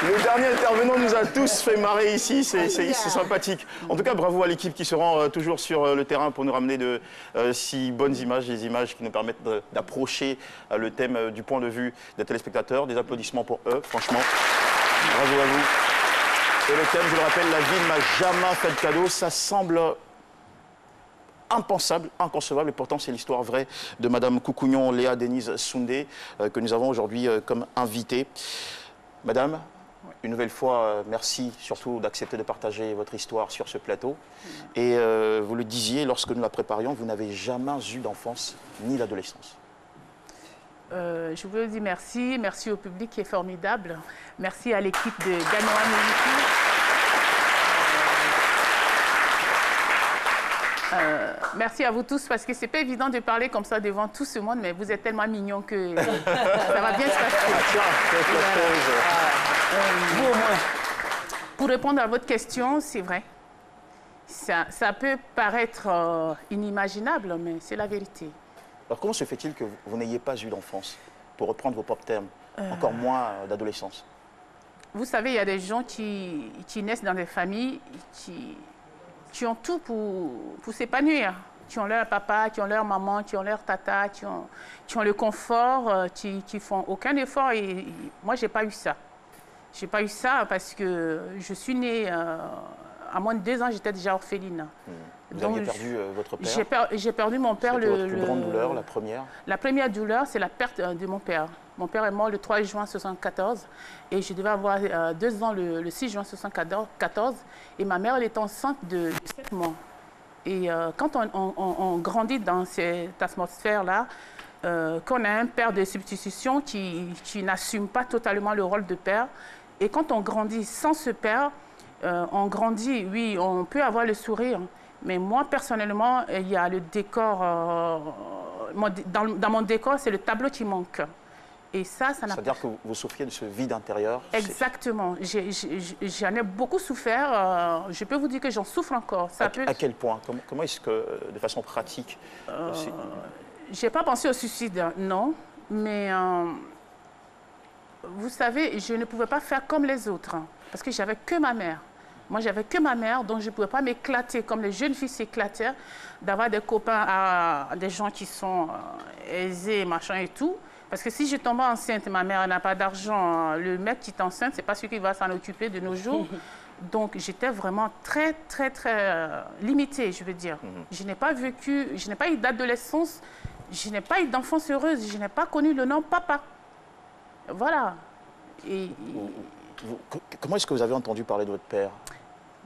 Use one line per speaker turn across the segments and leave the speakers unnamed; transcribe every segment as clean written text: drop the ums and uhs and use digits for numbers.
Le dernier intervenant nous a tous fait marrer ici, c'est sympathique. En tout cas, bravo à l'équipe qui se rend toujours sur le terrain pour nous ramener de si bonnes images, des images qui nous permettent d'approcher le thème du point de vue des téléspectateurs. Des applaudissements pour eux, franchement. Bravo à vous. Et le thème, je le rappelle, la vie ne m'a jamais fait de cadeau. Ça semble impensable, inconcevable, et pourtant c'est l'histoire vraie de Madame Koukounion Léa Denise Soundé que nous avons aujourd'hui comme invitée. Madame, une nouvelle fois, merci surtout d'accepter de partager votre histoire sur ce plateau. Et vous le disiez, lorsque nous la préparions, vous n'avez jamais eu d'enfance ni d'adolescence.
Je veux dire merci, merci au public qui est formidable, merci à l'équipe de Ganoa Miliki. Merci à vous tous parce que c'est pas évident de parler comme ça devant tout ce monde, mais vous êtes tellement mignons que ça va bien se passer. Vous au moins. Pour répondre à votre question, c'est vrai. Ça peut paraître inimaginable, mais c'est la vérité.
Alors comment se fait-il que vous n'ayez pas eu d'enfance, pour reprendre vos propres termes, encore moins d'adolescence?
Vous savez, il y a des gens qui naissent dans des familles qui ont tout pour s'épanouir. Qui ont leur papa, qui ont leur maman, qui ont leur tata, qui ont le confort, qui font aucun effort. Et moi, je n'ai pas eu ça. Je n'ai pas eu ça parce que je suis née, à moins de 2 ans, j'étais déjà orpheline.
Vous aviez perdu votre père?
J'ai perdu mon père.
C'était votre plus grande douleur, la première? La
première douleur, c'est la perte de mon père. Mon père est mort le 3 juin 1974 et je devais avoir 2 ans le 6 juin 1974. Et ma mère, elle était enceinte de 7 mois. Et quand on grandit dans cette atmosphère-là, qu'on a un père de substitution qui n'assume pas totalement le rôle de père, et quand on grandit sans ce père, on grandit, oui, on peut avoir le sourire, mais moi, personnellement, il y a le décor, dans mon décor, c'est le tableau qui manque. Et ça n'a pas...
C'est-à-dire que vous souffriez de ce vide intérieur?
Exactement. J'en ai beaucoup souffert. Je peux vous dire que j'en souffre encore.
À quel point? Comment est-ce que, de façon pratique...
Je n'ai pas pensé au suicide, non. Mais vous savez, je ne pouvais pas faire comme les autres. Parce que j'avais que ma mère. Moi, j'avais que ma mère, donc je ne pouvais pas m'éclater comme les jeunes filles s'éclataient, d'avoir des copains, des gens qui sont aisés, machin et tout. Parce que si je tombais enceinte, ma mère n'a pas d'argent, le mec qui est enceinte, ce n'est pas celui qui va s'en occuper de nos jours. Donc, j'étais vraiment très, très, très limitée, je veux dire. Je n'ai pas vécu, je n'ai pas eu d'adolescence, je n'ai pas eu d'enfance heureuse, je n'ai pas connu le nom papa. Voilà. Et...
Comment est-ce que vous avez entendu parler de votre père?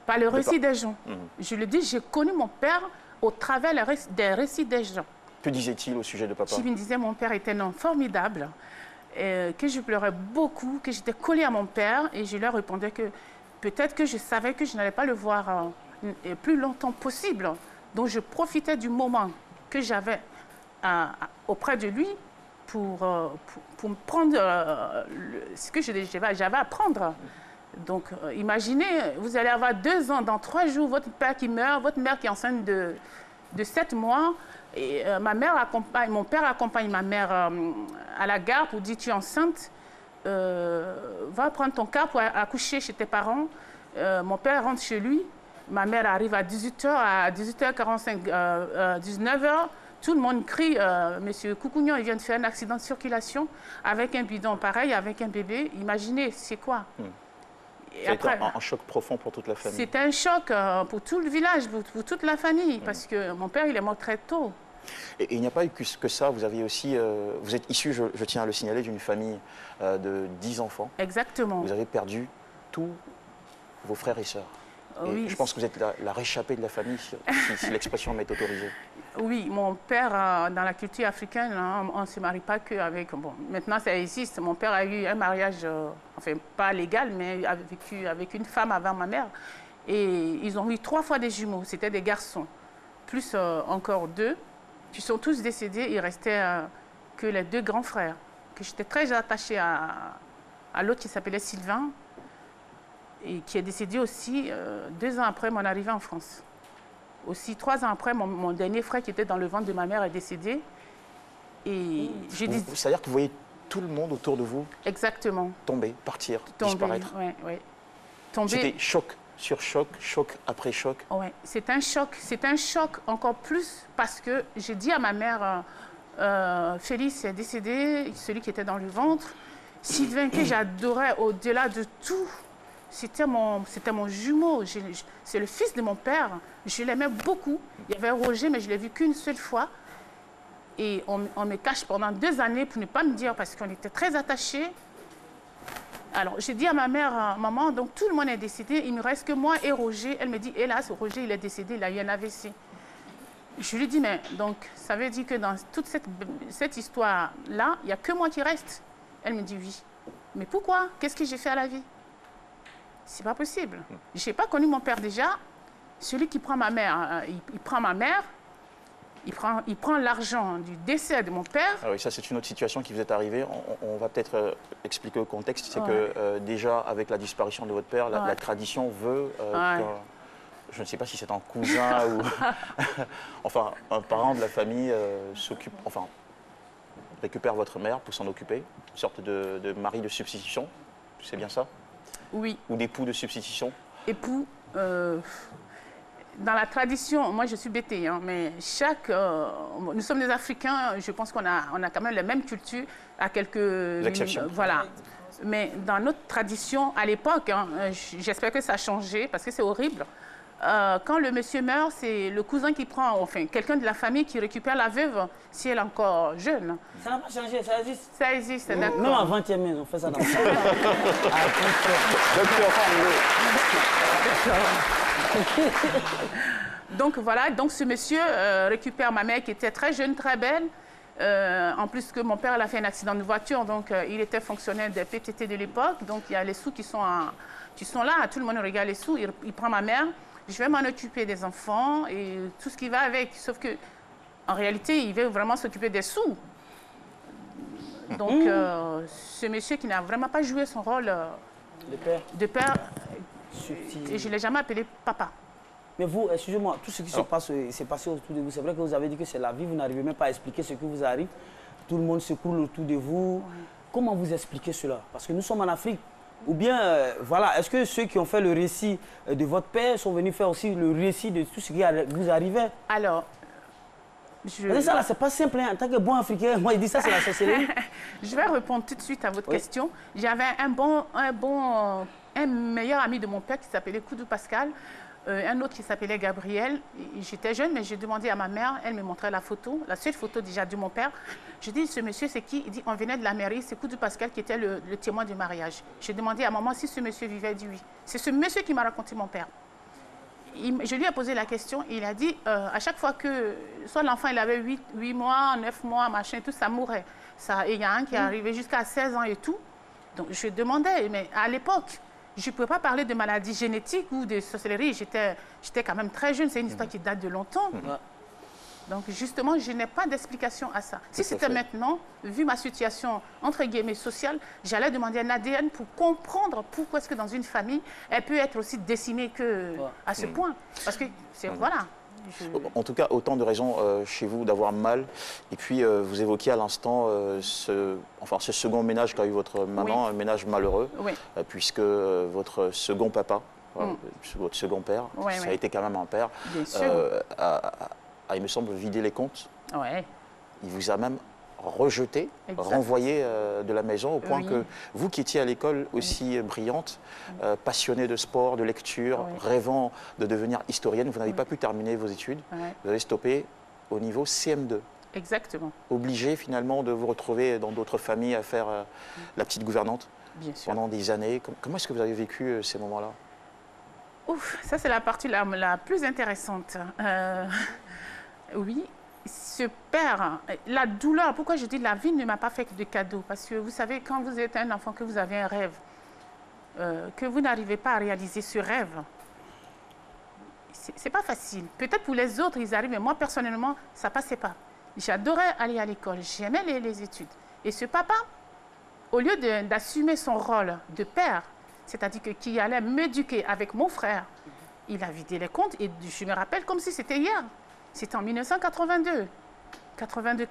Par le récit des gens. Je le dis, j'ai connu mon père au travers des récits des gens.
Que disait-il au sujet de papa?
Il me disait que mon père était un homme formidable, que je pleurais beaucoup, que j'étais collée à mon père. Et je leur répondais que peut-être que je savais que je n'allais pas le voir le plus longtemps possible. Donc je profitais du moment que j'avais auprès de lui pour me prendre ce que j'avais à prendre. Donc imaginez, vous allez avoir 2 ans, dans 3 jours, votre père qui meurt, votre mère qui est enceinte de 7 mois. Et mon père accompagne ma mère à la gare pour dire tu es enceinte, va prendre ton car pour accoucher chez tes parents. Mon père rentre chez lui, ma mère arrive à 18h, à 18h45, 19h, tout le monde crie, Monsieur Koukounion, il vient de faire un accident de circulation avec un bidon pareil, avec un bébé. Imaginez, c'est quoi?
C'était un choc profond pour toute la famille.
C'était un choc pour tout le village, pour toute la famille, parce que mon père, il est mort très tôt.
Et il n'y a pas eu que ça, vous avez aussi, vous êtes issu, je tiens à le signaler, d'une famille de 10 enfants.
Exactement.
Vous avez perdu tous vos frères et sœurs.
Oui.
Et je pense que vous êtes la réchappée de la famille, si l'expression m'est autorisée.
Oui, mon père, dans la culture africaine, on ne se marie pas qu'avec... Bon, maintenant, ça existe. Mon père a eu un mariage, enfin, pas légal, mais a vécu avec une femme avant ma mère. Et ils ont eu 3 fois des jumeaux. C'était des garçons. Plus encore 2, qui sont tous décédés. Il restait que les 2 grands frères. Que j'étais très attachée à l'autre qui s'appelait Sylvain. Et qui est décédé aussi 2 ans après mon arrivée en France. Aussi 3 ans après, mon dernier frère qui était dans le ventre de ma mère est décédé. Et
c'est-à-dire que vous voyez tout le monde autour de vous
Exactement.
tomber, partir,
Tomber,
disparaître.
oui, oui. Tomber.
C'était choc sur choc, choc après choc.
Oui, c'est un choc encore plus parce que j'ai dit à ma mère, Félix est décédé, celui qui était dans le ventre. Sylvain, que j'adorais au-delà de tout, c'était mon jumeau. C'est le fils de mon père. Je l'aimais beaucoup. Il y avait Roger, mais je l'ai vu qu'une seule fois. Et on me cache pendant 2 années pour ne pas me dire, parce qu'on était très attachés. Alors, j'ai dit à ma mère, maman, donc tout le monde est décédé, il ne me reste que moi et Roger. Elle me dit, hélas, Roger, il est décédé, il a eu un AVC. Je lui dis, mais donc, ça veut dire que dans toute cette histoire-là, il n'y a que moi qui reste. Elle me dit, oui. Mais pourquoi? Qu'est-ce que j'ai fait à la vie? C'est pas possible. Je n'ai pas connu mon père déjà. Celui qui prend ma mère, il prend ma mère, il prend l'argent du décès de mon père.
Ah oui, ça c'est une autre situation qui vous est arrivée. On va peut-être expliquer le contexte. C'est que déjà, avec la disparition de votre père, la tradition veut que, je ne sais pas si c'est un cousin ou enfin un parent de la famille s'occupe, enfin récupère votre mère pour s'en occuper, une sorte de mari de substitution, c'est bien ça?
Oui.
Ou d'époux de substitution?
Époux. Dans la tradition, moi je suis bêtée, hein, mais nous sommes des Africains, je pense qu'on a quand même la même culture à quelques
exceptions.
Voilà. Mais dans notre tradition, à l'époque, hein, j'espère que ça a changé parce que c'est horrible. Quand le monsieur meurt, c'est le cousin qui prend, enfin quelqu'un de la famille qui récupère la veuve si elle est encore jeune.
Ça n'a pas changé, ça existe.
Ça existe, d'accord.
Même avant 20e, on fait ça dans le
Donc voilà, donc ce monsieur récupère ma mère qui était très jeune, très belle. En plus que mon père elle a fait un accident de voiture, donc il était fonctionnaire des PTT de l'époque. Donc il y a les sous qui sont là, tout le monde regarde les sous, il prend ma mère. Je vais m'en occuper des enfants et tout ce qui va avec. Sauf que en réalité, il veut vraiment s'occuper des sous. Donc ce monsieur qui n'a vraiment pas joué son rôle de père et je ne l'ai jamais appelé papa.
Mais vous, excusez-moi, tout ce qui se passe, s'est passé autour de vous, c'est vrai que vous avez dit que c'est la vie, vous n'arrivez même pas à expliquer ce qui vous arrive. Tout le monde se coule autour de vous. Oui. Comment vous expliquez cela? Parce que nous sommes en Afrique. Ou bien, voilà, est-ce que ceux qui ont fait le récit de votre père sont venus faire aussi le récit de tout ce qui vous arrivait?
Alors,
ça là, c'est pas simple, hein. En tant que bon Africain, moi, il dit ça, c'est la sorcellerie.
Je vais répondre tout de suite à votre question. J'avais un meilleur ami de mon père qui s'appelait Koudou Pascal. Un autre qui s'appelait Gabriel. J'étais jeune, mais j'ai demandé à ma mère, elle me montrait la photo, la seule photo déjà de mon père. Je dis, ce monsieur, c'est qui? Il dit, on venait de la mairie, c'est Koudou Pascal qui était le témoin du mariage. J'ai demandé à maman si ce monsieur vivait, il dit oui. C'est ce monsieur qui m'a raconté mon père. Je lui ai posé la question, il a dit, à chaque fois que, soit l'enfant il avait 8 mois, 9 mois, machin, tout, ça mourait. Et il y a un qui est arrivé jusqu'à 16 ans et tout. Donc je demandais, mais à l'époque, je ne pouvais pas parler de maladie génétique ou de sorcellerie. J'étais quand même très jeune. C'est une histoire qui date de longtemps. Donc, justement, je n'ai pas d'explication à ça. Si c'était maintenant, vu ma situation, entre guillemets, sociale, j'allais demander un ADN pour comprendre pourquoi est-ce que dans une famille, elle peut être aussi décimée à ce point. Parce que, voilà.
En tout cas, autant de raisons chez vous d'avoir mal. Et puis, vous évoquiez à l'instant ce second ménage qu'a eu votre maman, un ménage malheureux, puisque votre second papa, votre second père, ça a été quand même un père, il me semble, vidé les comptes. Il vous a même rejeté, renvoyé de la maison, au point que vous qui étiez à l'école aussi brillante, passionnée de sport, de lecture, rêvant de devenir historienne, vous n'avez pas pu terminer vos études. Vous avez stoppé au niveau CM2.
Exactement.
Obligé finalement de vous retrouver dans d'autres familles à faire la petite gouvernante pendant des années. Comment est-ce que vous avez vécu ces moments-là?
Ouf, ça c'est la partie la plus intéressante. Oui. Ce père, la douleur, pourquoi je dis la vie ne m'a pas fait de cadeau? Parce que vous savez, quand vous êtes un enfant, que vous avez un rêve, que vous n'arrivez pas à réaliser ce rêve, c'est pas facile. Peut-être pour les autres, ils arrivent, mais moi, personnellement, ça passait pas. J'adorais aller à l'école, j'aimais les études. Et ce papa, au lieu d'assumer son rôle de père, c'est-à-dire qui allait m'éduquer avec mon frère, il a vidé les comptes et je me rappelle comme si c'était hier. C'était en 1982. 82.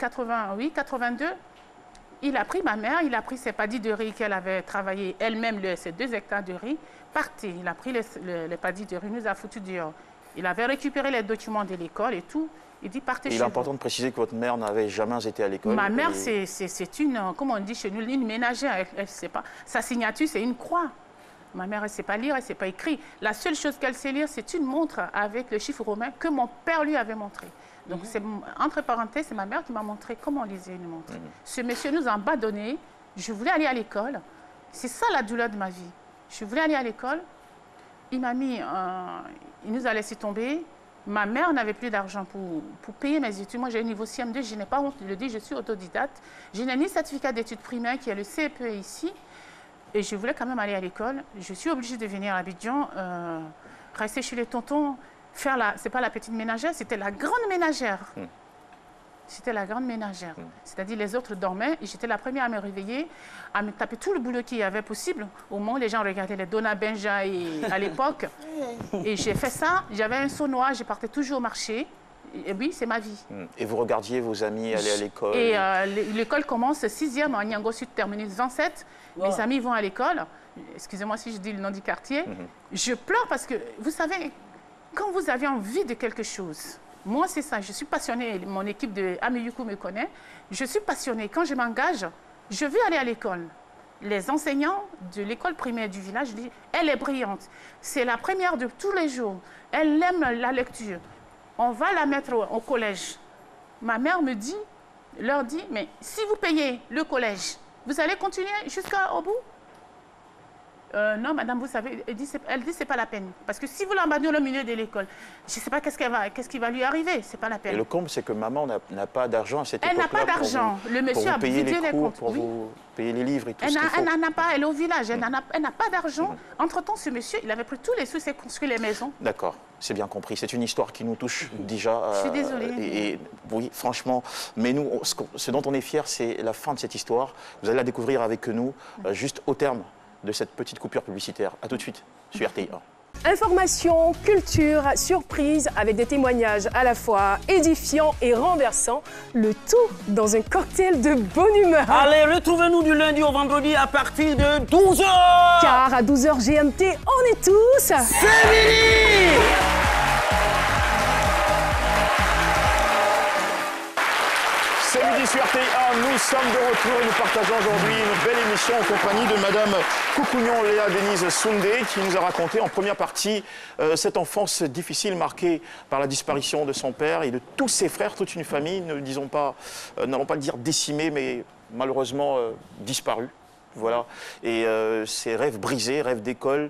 Il a pris ma mère, il a pris ses paddies de riz qu'elle avait travaillé elle-même, ses 2 hectares de riz, partez. Il a pris les paddies de riz, nous a foutu dehors. Il avait récupéré les documents de l'école et tout. Il dit partez chez vous.
Il est important de préciser que votre mère n'avait jamais été à l'école.
Ma mère, c'est une, comment on dit chez nous, une ménagère. Elle sait pas. Sa signature, c'est une croix. Ma mère, elle ne sait pas lire, elle ne sait pas écrire. La seule chose qu'elle sait lire, c'est une montre avec le chiffre romain que mon père lui avait montré. Donc, entre parenthèses, c'est ma mère qui m'a montré comment on lisait une montre. Ce monsieur nous a abandonnés. Je voulais aller à l'école. C'est ça la douleur de ma vie. Je voulais aller à l'école. Il m'a mis, il nous a laissé tomber. Ma mère n'avait plus d'argent pour payer mes études. Moi, j'ai un niveau CM2, je n'ai pas honte de le dire, je suis autodidacte. Je n'ai ni certificat d'études primaires, qui est le CEPE ici. Et je voulais quand même aller à l'école. Je suis obligée de venir à Abidjan, rester chez les tontons, faire c'est pas la petite ménagère, c'était la grande ménagère. C'était la grande ménagère. C'est-à-dire les autres dormaient et j'étais la première à me réveiller, à me taper tout le boulot qu'il y avait possible. Au moment où les gens regardaient les Donna Benja à l'époque. Et j'ai fait ça, j'avais un seau noir, je partais toujours au marché. Et oui, c'est ma vie.
Et vous regardiez vos amis aller à l'école?
Et l'école commence 6e à Niango Sud, terminus 27. Mes amis vont à l'école. Excusez-moi si je dis le nom du quartier. Je pleure parce que, vous savez, quand vous avez envie de quelque chose, moi c'est ça, je suis passionnée, mon équipe de Amiyuku me connaît, je suis passionnée. Quand je m'engage, je veux aller à l'école. Les enseignants de l'école primaire du village disent, elle est brillante, c'est la première de tous les jours, elle aime la lecture. On va la mettre au collège. Ma mère leur dit, mais si vous payez le collège, vous allez continuer jusqu'au bout? Non, madame, vous savez, elle dit, c'est pas la peine. Parce que si vous l'abandonnez au milieu de l'école, je ne sais pas qu'est-ce qui va lui arriver, c'est pas la peine.
Et le comble, c'est que maman n'a pas d'argent à cette époque-là.
Elle n'a pas d'argent. Le monsieur a
vidé les cours,
comptes.
pour vous payer les livres et tout
elle
ce qu'il faut.
Elle n'en a pas, elle est au village, elle n'a pas d'argent. Entre-temps, ce monsieur, il avait pris tous les sous, il s'est construit les maisons.
D'accord, c'est bien compris. C'est une histoire qui nous touche déjà.
Je suis désolée.
Et oui, franchement, mais nous, ce dont on est fiers, c'est la fin de cette histoire. Vous allez la découvrir avec nous, juste au terme de cette petite coupure publicitaire. A tout de suite sur RTI 1.
Information, culture, surprise, avec des témoignages à la fois édifiants et renversants, le tout dans un cocktail de bonne humeur.
Allez, retrouvez-nous du lundi au vendredi à partir de 12h.
Car à 12h GMT, on est tous...
C'est Mini.
C'est midi sur RTI 1, nous sommes de retour et nous partageons aujourd'hui une belle émission en compagnie de Madame Koukouignon Léa Denise Soundé qui nous a raconté en première partie cette enfance difficile marquée par la disparition de son père et de tous ses frères, toute une famille, n'allons pas le dire décimée, mais malheureusement disparue. Voilà. Et ses rêves brisés, rêves d'école,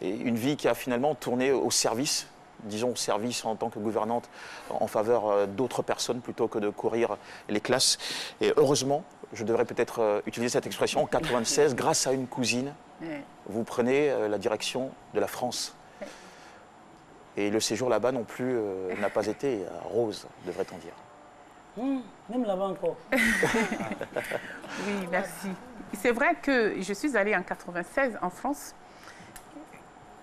et une vie qui a finalement tourné au service, disons, service en tant que gouvernante en faveur d'autres personnes plutôt que de courir les classes. Et heureusement, je devrais peut-être utiliser cette expression, en 96, grâce à une cousine, vous prenez la direction de la France. Et le séjour là-bas non plus n'a pas été rose, devrait-on dire.
Même là-bas encore.
Oui, merci. C'est vrai que je suis allée en 96 en France.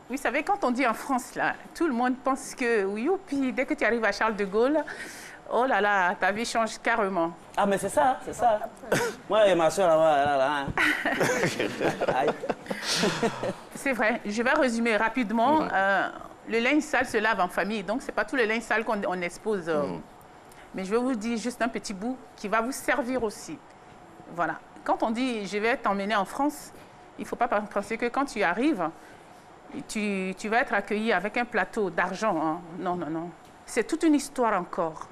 Vous savez, quand on dit en France, là, tout le monde pense que, oui, puis dès que tu arrives à Charles de Gaulle, oh là là, ta vie change carrément.
Ah, mais c'est ça, c'est ça. Moi et ma soeur là-bas,
C'est vrai, je vais résumer rapidement. Le linge sale se lave en famille, donc ce n'est pas tout le linge sale qu'on expose. Mais je vais vous dire juste un petit bout qui va vous servir aussi. Voilà. Quand on dit « je vais t'emmener en France », il ne faut pas penser que quand tu arrives, tu vas être accueilli avec un plateau d'argent. Hein. Non, non, non. C'est toute une histoire encore.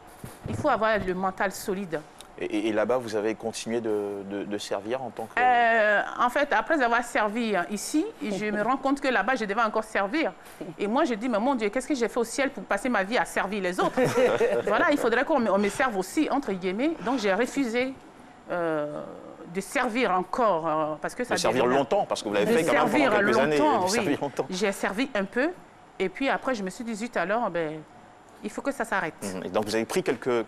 Il faut avoir le mental solide.
Et là-bas, vous avez continué de servir en tant que...
En fait, après avoir servi ici, je me rends compte que là-bas, je devais encore servir. Et moi, je dis, mais mon Dieu, qu'est-ce que j'ai fait au ciel pour passer ma vie à servir les autres? Voilà, il faudrait qu'on me serve aussi, entre guillemets. Donc, j'ai refusé de servir encore. Parce que ça
de servir longtemps, parce que vous l'avez fait quand même pendant quelques années.
Oui. J'ai servi un peu. Et puis après, je me suis dit, zut, alors, ben, il faut que ça s'arrête.
Et donc, vous avez pris quelques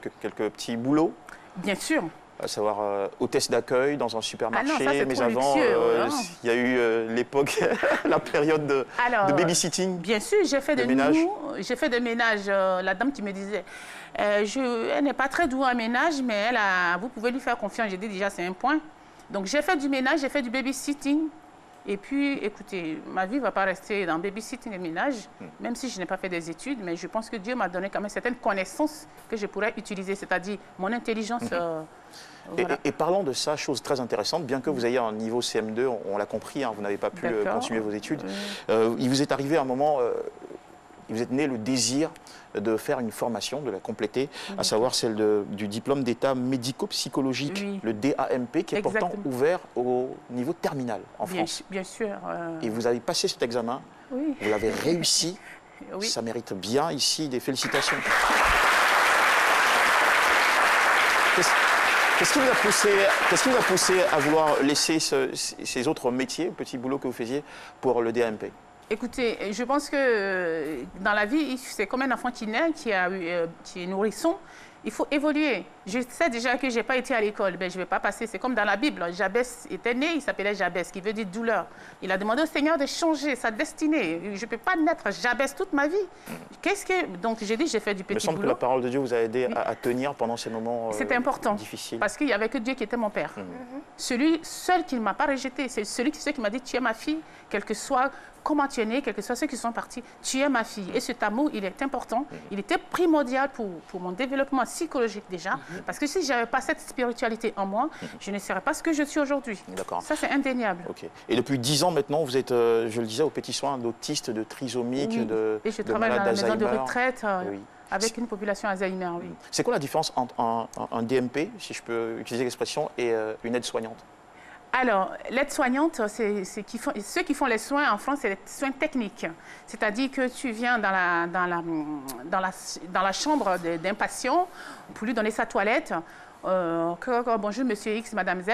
petits boulots?
Bien sûr.
À savoir hôtesse d'accueil dans un supermarché,
ah non, ça,
mais avant, il y a eu l'époque, la période de babysitting.
Bien sûr, j'ai fait des ménages. La dame qui me disait, elle n'est pas très douée en ménage, mais vous pouvez lui faire confiance. J'ai dit déjà, c'est un point. Donc j'ai fait du ménage, j'ai fait du babysitting. Et puis, écoutez, ma vie ne va pas rester dans babysitting et ménage, même si je n'ai pas fait des études, mais je pense que Dieu m'a donné quand même certaines connaissances que je pourrais utiliser, c'est-à-dire mon intelligence. Voilà.
Et parlant de ça, chose très intéressante, bien que vous ayez un niveau CM2, on l'a compris, hein, vous n'avez pas pu continuer vos études, il vous est arrivé à un moment, il vous est né le désir de faire une formation, de la compléter, à savoir celle du diplôme d'état médico-psychologique, le DAMP, qui est pourtant ouvert au niveau terminal en France.
Bien sûr.
Et vous avez passé cet examen, vous l'avez réussi, ça mérite bien ici des félicitations. Qu'est-ce qui vous a poussé à vouloir laisser ces autres métiers, petits boulots que vous faisiez, pour le DAMP?
Écoutez, je pense que dans la vie, c'est comme un enfant qui naît, qui est nourrisson. Il faut évoluer. Je sais déjà que je n'ai pas été à l'école. Ben, je ne vais pas passer. C'est comme dans la Bible. Jabès était né, il s'appelait Jabès, qui veut dire douleur. Il a demandé au Seigneur de changer sa destinée. Je ne peux pas naître Jabès toute ma vie. Donc j'ai dit, j'ai fait du petit boulot.
Il me semble que la parole de Dieu vous a aidé à tenir pendant ces moments difficiles.
C'était important, parce qu'il n'y avait que Dieu qui était mon père. Celui seul qui ne m'a pas rejeté, c'est celui qui m'a dit, tu es ma fille, quel que soit comment tu es né, quels que soient ceux qui sont partis, tu es ma fille. Et cet amour, il est important. Il était primordial pour mon développement psychologique déjà. Parce que si je n'avais pas cette spiritualité en moi, je ne serais pas ce que je suis aujourd'hui. Ça, c'est indéniable.
Okay. Et depuis 10 ans maintenant, vous êtes, je le disais, au petit soin d'autistes, de trisomiques,
et je travaille dans la maison de retraite avec une population Alzheimer.
C'est quoi la différence entre un DMP, si je peux utiliser l'expression, et une aide-soignante?
Alors, l'aide-soignante, ceux qui font les soins en France, c'est les soins techniques. C'est-à-dire que tu viens dans la chambre d'un patient pour lui donner sa toilette. Bonjour, monsieur X, madame Z.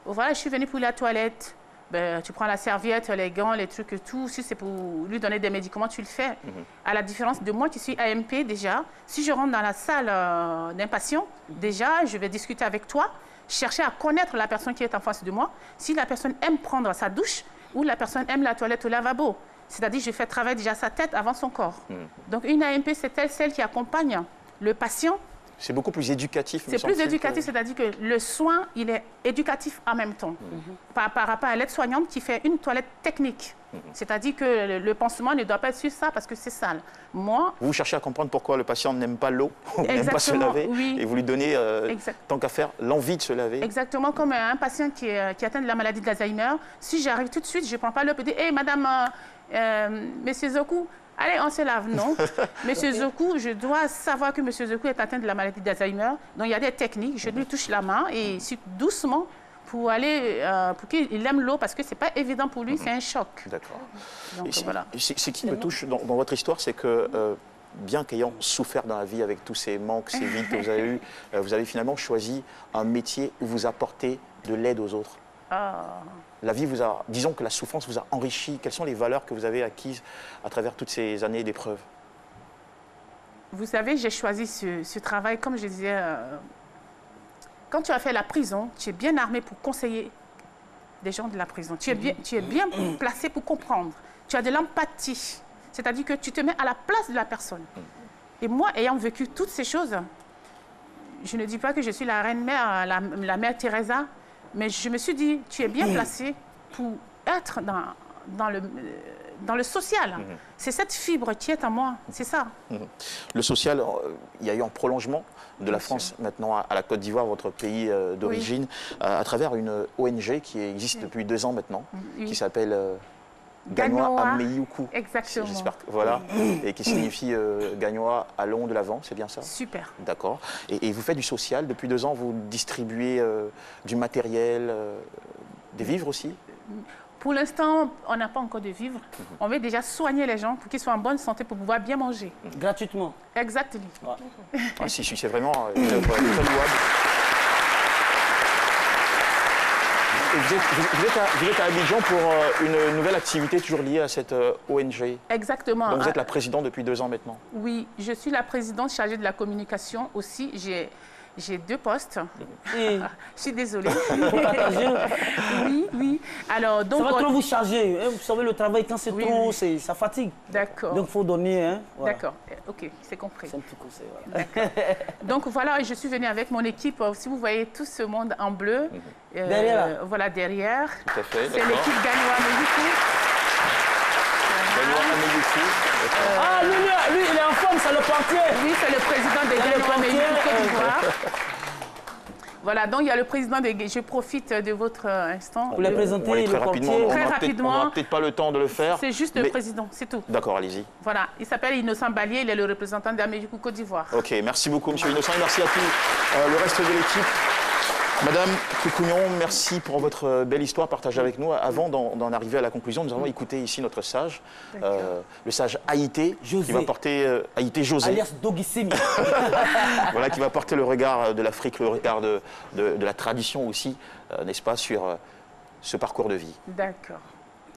Voilà, je suis venue pour la toilette. Ben, tu prends la serviette, les gants, les trucs et tout. Si c'est pour lui donner des médicaments, tu le fais. À la différence de moi qui suis AMP déjà, si je rentre dans la salle d'un patient, déjà, je vais discuter avec toi. Chercher à connaître la personne qui est en face de moi, si la personne aime prendre sa douche ou la personne aime la toilette au lavabo. C'est-à-dire je fais travailler déjà sa tête avant son corps. Donc une AMP, c'est celle qui accompagne le patient. C'est
beaucoup plus éducatif.
C'est plus éducatif, c'est-à-dire que le soin, il est éducatif en même temps. Par rapport à l'aide-soignante qui fait une toilette technique. C'est-à-dire que le pansement ne doit pas être sur ça parce que c'est sale. Moi...
Vous cherchez à comprendre pourquoi le patient n'aime pas l'eau ou n'aime pas se laver et vous lui donnez, tant qu'à faire, l'envie de se laver.
Exactement, comme un patient qui atteint de la maladie d'Alzheimer. Si j'arrive tout de suite, je ne prends pas l'eau et je dis « Hey, madame, monsieur Zokou, allez, on se lave. » Non. Monsieur Zokou, je dois savoir que monsieur Zokou est atteint de la maladie d'Alzheimer. Donc, il y a des techniques. Je lui touche la main et doucement pour qu'il aime l'eau parce que ce n'est pas évident pour lui, c'est un choc.
D'accord.
Voilà.
Ce qui me touche dans votre histoire, c'est que bien qu'ayant souffert dans la vie avec tous ces manques, ces vides que vous avez eus, vous avez finalement choisi un métier où vous apportez de l'aide aux autres. La vie vous a, disons que la souffrance vous a enrichi. Quelles sont les valeurs que vous avez acquises à travers toutes ces années d'épreuves?
Vous savez, j'ai choisi ce travail, comme je disais, quand tu as fait la prison, tu es bien armé pour conseiller des gens de la prison. Tu es bien placé pour comprendre. Tu as de l'empathie. C'est-à-dire que tu te mets à la place de la personne. Et moi, ayant vécu toutes ces choses, je ne dis pas que je suis la reine-mère, la mère Teresa, mais je me suis dit, tu es bien placé pour être dans le social. C'est cette fibre qui est en moi, c'est ça.
Le social, il y a eu un prolongement de la France maintenant à la Côte d'Ivoire, votre pays d'origine, à travers une ONG qui existe depuis 2 ans maintenant, qui s'appelle Gagnoa Ameyuku.
Exactement.
J'espère que, voilà, et qui signifie Gagnoa, allons de l'avant, c'est bien ça?
Super.
D'accord. Et vous faites du social, depuis 2 ans, vous distribuez du matériel, des vivres aussi?
Pour l'instant, on n'a pas encore de vivres. On veut déjà soigner les gens pour qu'ils soient en bonne santé, pour pouvoir bien manger.
Gratuitement?
Exactement.
Ah, si, c'est vraiment une œuvre très louable. Vous êtes à Abidjan pour une nouvelle activité toujours liée à cette ONG.
Exactement.
Donc vous êtes la présidente depuis 2 ans maintenant.
Oui, je suis la présidente chargée de la communication aussi. J'ai 2 postes. Je suis désolée.
Pour partager.
Oui, Oui, alors donc...
Ça va trop vous charger. Hein, vous savez, le travail, quand c'est trop, ça fatigue.
D'accord.
Donc, il faut donner... Hein, voilà.
D'accord, ok, c'est compris.
C'est un petit conseil, voilà.
Donc voilà, je suis venue avec mon équipe. Si vous voyez tout ce monde en bleu,
derrière.
Voilà, derrière.
Tout à fait,
c'est l'équipe Ganoa Mexico.
Ah, lui, il est en forme, c'est le portier.
Oui, c'est le président des Ganoa Mexico Côte d'Ivoire. Voilà, donc il y a le président de... Je profite de votre instant.
Vous le présentez,
très
le
rapidement.
portier.
Très rapidement.
On n'aura peut-être pas le temps de le faire.
C'est juste le président, c'est tout.
D'accord, allez-y.
Voilà, il s'appelle Innocent Balier, il est le représentant d'Améjico Côte d'Ivoire.
Ok, merci beaucoup, monsieur Innocent, et merci à tout le reste de l'équipe. Madame Koukounion, merci pour votre belle histoire partagée avec nous. Avant d'en arriver à la conclusion, nous allons écouter ici notre sage, le sage Haïté, qui va porter Haïté José.
Alias Dogisemi.
Voilà, qui va porter le regard de l'Afrique, le regard de la tradition aussi, n'est-ce pas, sur ce parcours de vie.
D'accord.